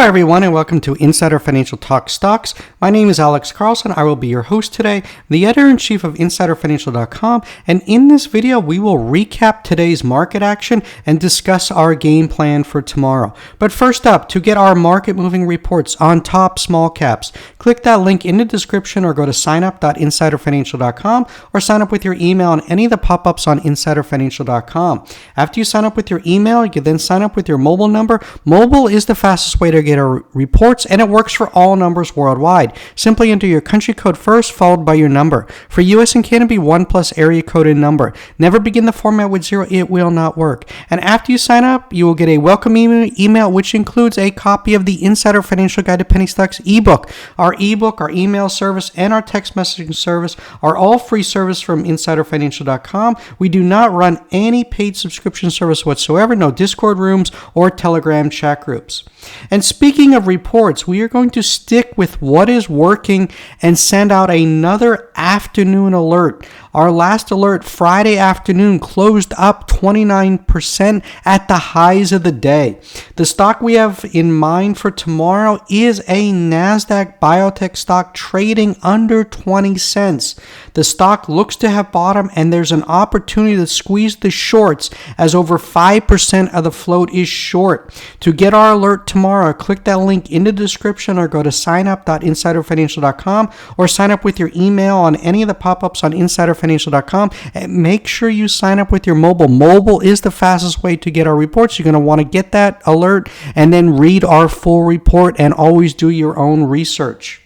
everyone, and welcome to Insider Financial Talk Stocks. My name is Alex Carlson. I will be your host today, the editor-in-chief of InsiderFinancial.com, and in this video, we will recap today's market action and discuss our game plan for tomorrow. But first up, to get our market-moving reports on top small caps, click that link in the description or go to signup.insiderfinancial.com or sign up with your email on any of the pop-ups on InsiderFinancial.com. After you sign up with your email, you can then sign up with your mobile number. Mobile is the fastest way to get our reports, and it works for all numbers worldwide. Simply enter your country code first, followed by your number. For US and Canada, be 1 plus area code and number. Never begin the format with 0. It will not work. And after you sign up, you will get a welcome email, which includes a copy of the Insider Financial Guide to Penny Stocks ebook. Our ebook, our email service, and our text messaging service are all free service from InsiderFinancial.com. We do not run any paid subscription service whatsoever, no Discord rooms or Telegram chat groups. And speaking of reports, we are going to stick with what is working and send out another afternoon alert. Our last alert Friday afternoon closed up 29% at the highs of the day. The stock we have in mind for tomorrow is a Nasdaq biotech stock trading under 20 cents. The stock looks to have bottomed, and there's an opportunity to squeeze the shorts as over 5% of the float is short. To get our alert tomorrow, click that link in the description or go to signup.insiderfinancial.com or sign up with your email on any of the pop-ups on InsiderFinancial.com, and make sure you sign up with your mobile. Mobile is the fastest way to get our reports. You're going to want to get that alert and then read our full report, and always do your own research.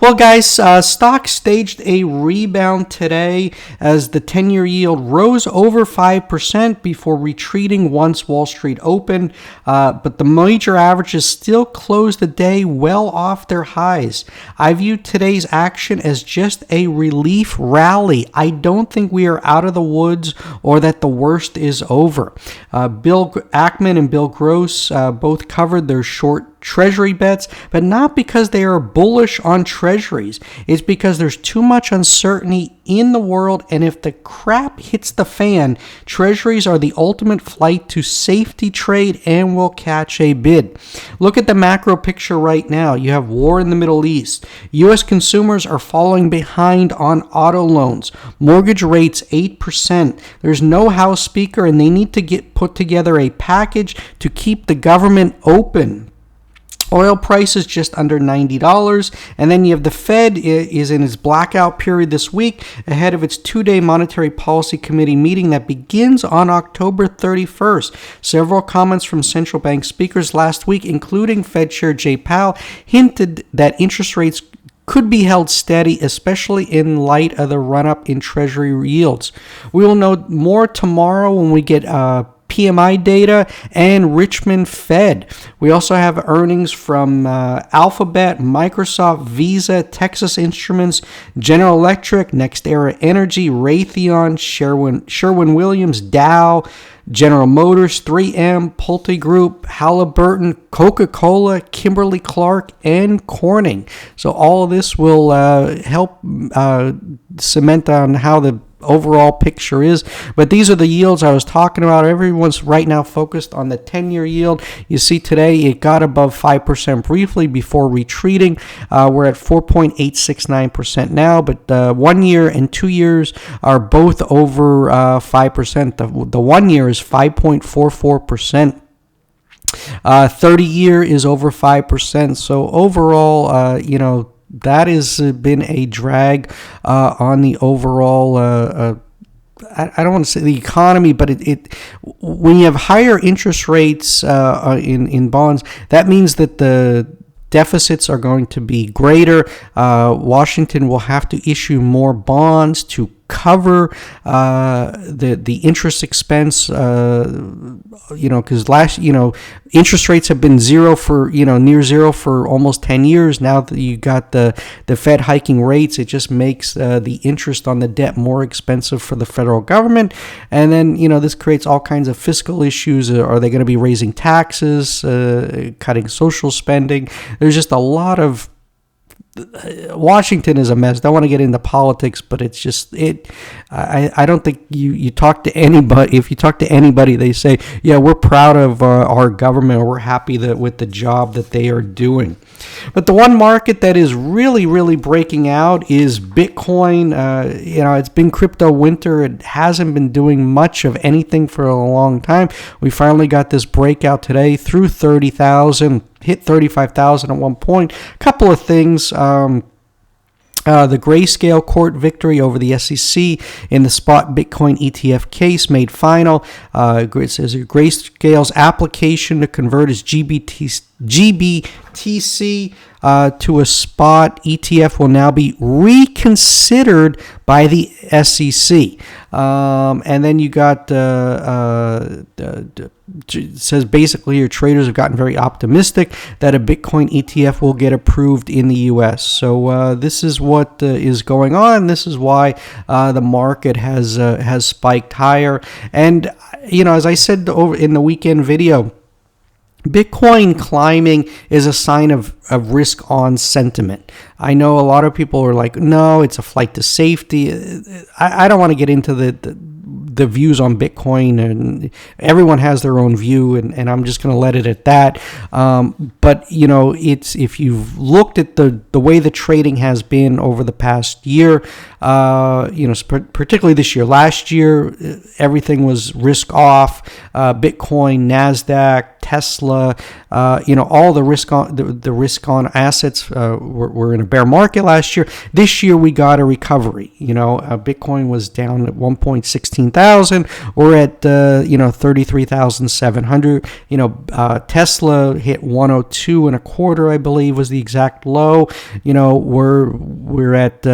Well, guys, stocks staged a rebound today as the 10-year yield rose over 5% before retreating once Wall Street opened, but the major averages still closed the day well off their highs. I view today's action as just a relief rally. I don't think we are out of the woods or that the worst is over. Bill Ackman and Bill Gross both covered their short Treasury bets, but not because they are bullish on Treasuries. It's because there's too much uncertainty in the world, and if the crap hits the fan, Treasuries are the ultimate flight to safety trade and will catch a bid. Look at the macro picture right now. You have war in the Middle East. U.S. consumers are falling behind on auto loans. Mortgage rates 8%. There's no House Speaker, and they need to put together a package to keep the government open. Oil prices just under $90, and then you have the Fed is in its blackout period this week ahead of its two-day Monetary Policy Committee meeting that begins on October 31st. Several comments from central bank speakers last week, including Fed Chair Jay Powell, hinted that interest rates could be held steady, especially in light of the run-up in Treasury yields. We will know more tomorrow when we get PMI data and Richmond Fed. We also have earnings from Alphabet, Microsoft, Visa, Texas Instruments, General Electric, NextEra Energy, Raytheon, Sherwin-Williams, Dow, General Motors, 3M, Pulte Group, Halliburton, Coca-Cola, Kimberly-Clark, and Corning. So all of this will help cement on how the overall picture is, but these are the yields I was talking about. Everyone's right now focused on the 10-year yield. You see today it got above 5% briefly before retreating. We're at 4.869% now, but 1 year and 2 years are both over 5%. The 1 year is 5.44%. 30-year is over 5%. So overall, that has been a drag on the overall, I don't want to say the economy, but it when you have higher interest rates in bonds, that means that the deficits are going to be greater. Washington will have to issue more bonds to cover the interest expense, because interest rates have been zero for, near zero for almost 10 years. Now that you got the Fed hiking rates, it just makes the interest on the debt more expensive for the federal government. And then, this creates all kinds of fiscal issues. Are they going to be raising taxes, cutting social spending? There's just a lot of Washington is a mess. Don't want to get into politics, but it's just I don't think you talk to anybody. If you talk to anybody, they say, yeah, we're proud of our government, or we're happy with the job that they are doing. But the one market that is really breaking out is Bitcoin. It's been crypto winter. It hasn't been doing much of anything for a long time. We finally got this breakout today through 30,000. Hit 35,000 at one point. A couple of things. The grayscale court victory over the SEC in the spot Bitcoin ETF case made final. It says Grayscale's application to convert its GBTC to a spot ETF will now be reconsidered by the SEC. And then you got it says basically your traders have gotten very optimistic that a Bitcoin ETF will get approved in the U.S. So this is what is going on. This is why the market has spiked higher. And as I said over in the weekend video, Bitcoin climbing is a sign of risk on sentiment. I know a lot of people are like, no, it's a flight to safety. I don't want to get into the views on Bitcoin, and everyone has their own view, and I'm just going to let it at that. But it's, if you've looked at the way the trading has been over the past year, particularly this year. Last year, everything was risk off. Bitcoin, Nasdaq, Tesla, all the risk on assets were in a bear market last year. This year we got a recovery. Bitcoin was down at 1.16,000. We're at 33,700. Tesla hit 102 and a quarter, I believe, was the exact low. We're at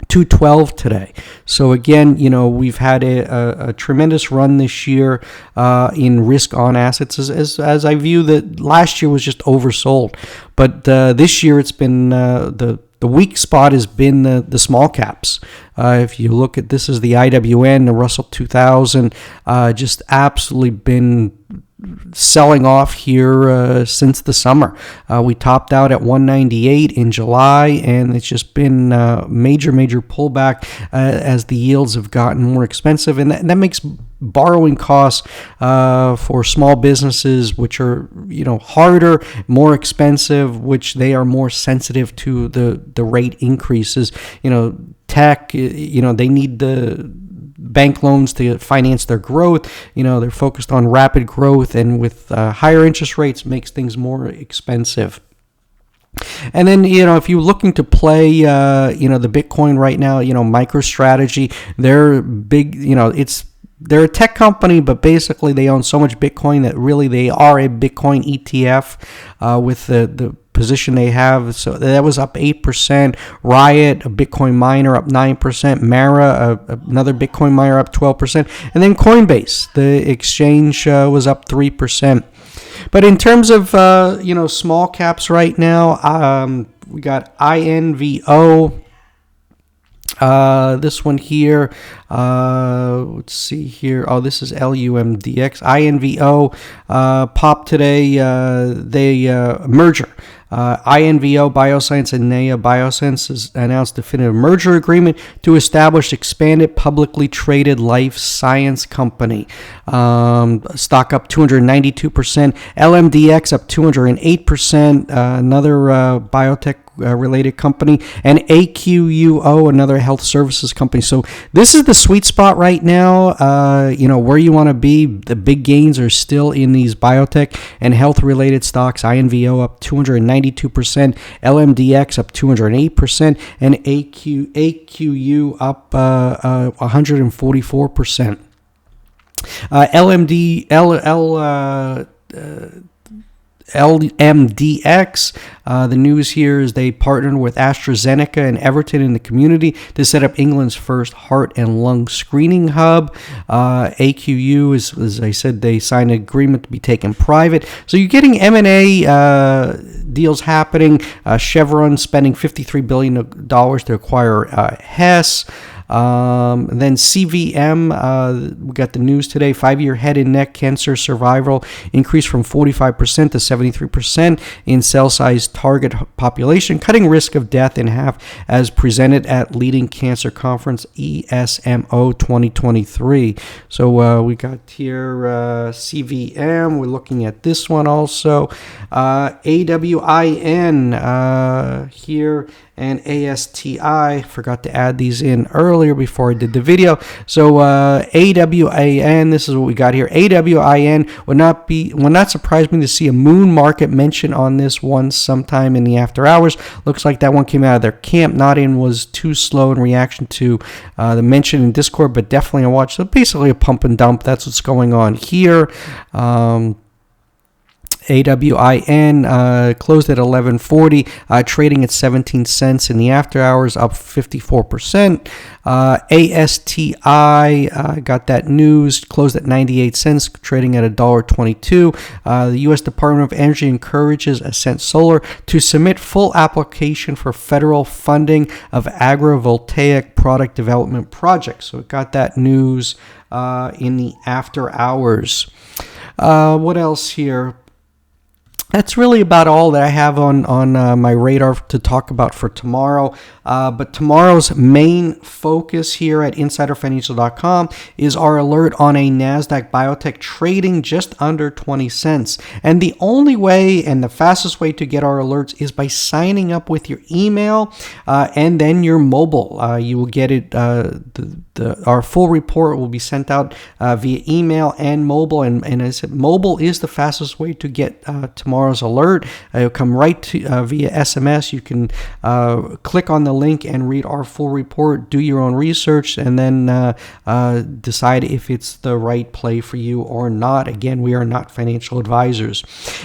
212 today. So again, we've had a tremendous run this year in risk on assets, as I view that last year was just oversold. But this year it's been the weak spot has been the small caps. If you look at this is the IWN, the Russell 2000, just absolutely been selling off here since the summer. We topped out at 198 in July, and it's just been major pullback as the yields have gotten more expensive, and that makes borrowing costs for small businesses, which are harder, more expensive, which they are more sensitive to the rate increases. Tech, they need the bank loans to finance their growth. They're focused on rapid growth, and with higher interest rates makes things more expensive. And then, if you're looking to play, the Bitcoin right now, MicroStrategy, they're big, they're a tech company, but basically they own so much Bitcoin that really they are a Bitcoin ETF with the position they have. So that was up 8%. Riot, a Bitcoin miner, up 9%. Mara, another Bitcoin miner, up 12%. And then Coinbase, the exchange, was up 3%. But in terms of small caps right now, we got INVO. This one here, let's see here. Oh, this is LMDX. INVO popped today. They merger. INVO Bioscience and NEA Bioscience has announced definitive merger agreement to establish expanded publicly traded life science company. Stock up 292%. LMDX up 208%. Another biotech related company, and AQUO, another health services company. So this is the sweet spot right now, where you want to be. The big gains are still in these biotech and health related stocks. INVO up 292%, LMDX up 208%, and AQU up 144%. LMDX, the news here is they partnered with AstraZeneca and Everton in the community to set up England's first heart and lung screening hub. AQU, as I said, they signed an agreement to be taken private. So you're getting M&A deals happening. Chevron spending $53 billion to acquire Hess. Then CVM, we got the news today. 5-year head and neck cancer survival increased from 45% to 73% in cell size target population, cutting risk of death in half, as presented at leading cancer conference ESMO 2023. So we got here CVM. We're looking at this one also. AWIN here, and ASTI. Forgot to add these in earlier before I did the video. So AWIN, this is what we got here. AWIN would not surprise me to see a moon market mention on this one sometime in the after hours. Looks like that one came out of their camp. Not in was too slow in reaction to the mention in Discord, but definitely a watch. So basically a pump and dump. That's what's going on here. AWIN closed at 11.40, trading at 17 cents in the after hours, up 54%. ASTI got that news, closed at 98 cents, trading at $1.22. The U.S. Department of Energy encourages Ascent Solar to submit full application for federal funding of agrivoltaic product development projects. So it got that news in the after hours. What else here? That's really about all that I have on my radar to talk about for tomorrow. But tomorrow's main focus here at InsiderFinancial.com is our alert on a Nasdaq biotech trading just under 20 cents. And the only way and the fastest way to get our alerts is by signing up with your email and then your mobile. You will get it. Our full report will be sent out via email and mobile. And as I said, mobile is the fastest way to get tomorrow's alert. It'll come right to via SMS. You can click on the link and read our full report, do your own research, and then decide if it's the right play for you or not. Again, we are not financial advisors.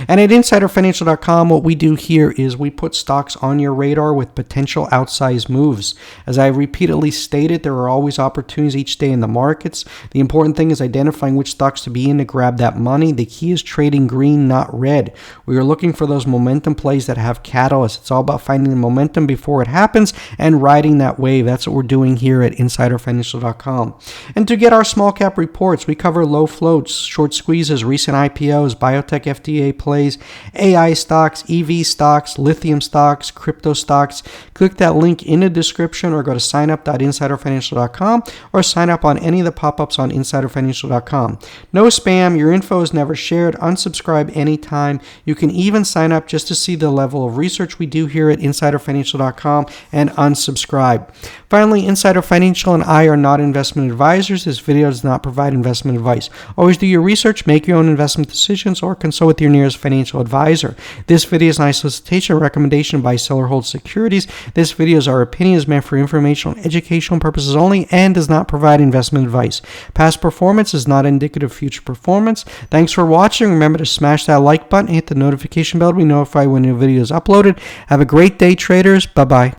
And at InsiderFinancial.com, what we do here is we put stocks on your radar with potential outsized moves. As I repeatedly stated, there are always opportunities each day in the markets. The important thing is identifying which stocks to be in to grab that money. The key is trading green, not red. We are looking for those momentum plays that have catalysts. It's all about finding the momentum before it happens and riding that wave. That's what we're doing here at InsiderFinancial.com. And to get our small cap reports, we cover low floats, short squeezes, recent IPOs, biotech FDA plays, AI stocks, EV stocks, lithium stocks, crypto stocks. Click that link in the description or go to signup.insiderfinancial.com or sign up on any of the pop-ups on InsiderFinancial.com. No spam. Your info is never shared. Unsubscribe anytime. You can even sign up just to see the level of research we do here at InsiderFinancial.com and unsubscribe. Finally, Insider Financial and I are not investment advisors. This video does not provide investment advice. Always do your research, make your own investment decisions, or consult with your nearest financial advisor. This video is not a solicitation or recommendation to buy, sell, or hold securities. This video is our opinion, is meant for informational and educational purposes only, and does not provide investment advice. Past performance is not indicative of future performance. Thanks for watching. Remember to smash that like button and hit the notification bell to be notified when a video is uploaded. Have a great day, traders. Bye-bye.